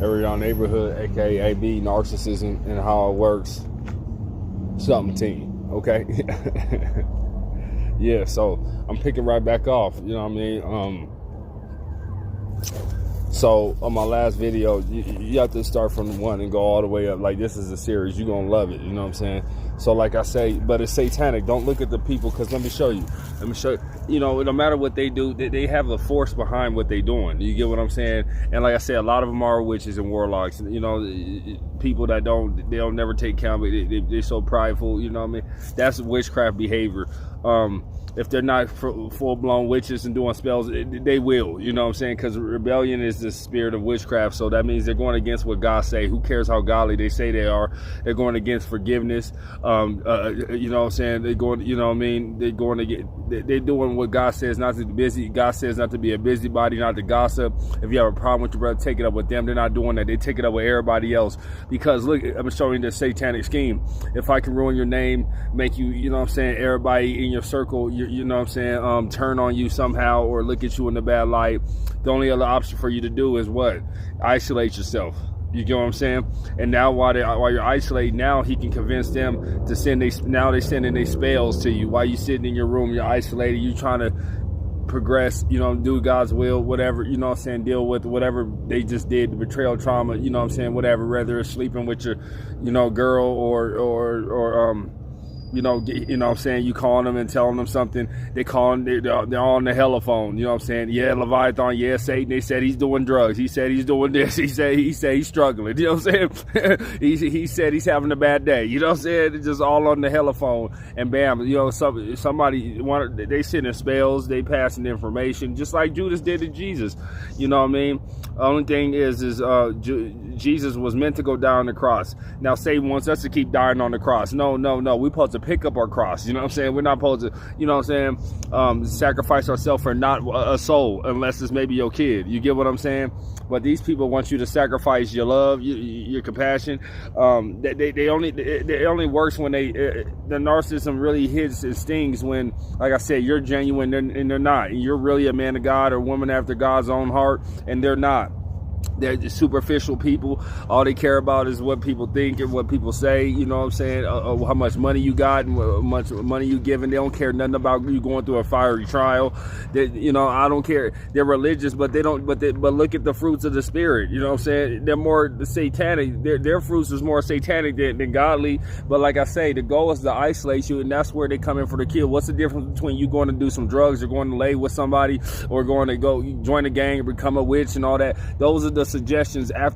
Every Young Neighborhood, aka AB, narcissism and how it works. Something team, okay? Yeah, so I'm picking right back off, you know what I mean? So on my last video, you have to start from one and go all the way up. Like, this is a series, you're gonna love it, you know what I'm saying? So like I say, but it's satanic. Don't look at the people, because let me show you, you know, no matter what they do, they have a force behind what they doing. You get what I'm saying? And like I said, a lot of them are witches and warlocks, you know, people that they'll never take count, but they're so prideful, you know what I mean? That's witchcraft behavior. If they're not full-blown witches and doing spells, they will, you know what I'm saying? Because rebellion is the spirit of witchcraft, so that means they're going against what God say. Who cares how godly they say they are? They're going against forgiveness. You know what I'm saying? They're going, you know what I mean? They're doing what God says not to be busy. God says not to be a busybody, not to gossip. If you have a problem with your brother, take it up with them. They're not doing that. They take it up with everybody else. Because look, I'm showing you the satanic scheme. If I can ruin your name, make you, you know what I'm saying, everybody in your circle, you know what I'm saying, turn on you somehow or look at you in a bad light, the only other option for you to do is what? Isolate yourself. You get what I'm saying? And now while you're isolated, now he can convince them to send they're sending their spells to you while you sitting in your room, you're isolated, you trying to progress, you know, do God's will, whatever, you know what I'm saying, deal with whatever they just did, the betrayal trauma, you know what I'm saying, whatever, whether it's sleeping with your, you know, girl or you know what I'm saying, you calling them and telling them something, they're on the telephone, you know what I'm saying, yeah, Leviathan, yeah, Satan, they said he's doing drugs, he said he's doing this, he said he's struggling, you know what I'm saying, he said he's having a bad day, you know what I'm saying, it's just all on the telephone, and bam, you know, somebody, they sending spells, they passing information, just like Judas did to Jesus, you know what I mean. Only thing is Jesus was meant to go down on the cross. Now Satan wants us to keep dying on the cross. No, we're supposed to pick up our cross, you know what I'm saying? We're not supposed to, you know what I'm saying, sacrifice ourselves for not a soul, unless it's maybe your kid, you get what I'm saying? But these people want you to sacrifice your love, your compassion. They only works when the narcissism really hits and stings when, like I said, you're genuine and they're not. You're really a man of God or woman after God's own heart, and they're not. They're just superficial people. All they care about is what people think and what people say, you know what I'm saying, how much money you got and how much money you giving. They don't care nothing about you going through a fiery trial. You know, I don't care. They're religious, but they don't, but look at the fruits of the spirit, you know what I'm saying? They're more satanic. Their fruits is more satanic than godly. But like I say, the goal is to isolate you, and that's where they come in for the kill. What's the difference between you going to do some drugs or going to lay with somebody or going to go join a gang and become a witch and all that? Those are the suggestions after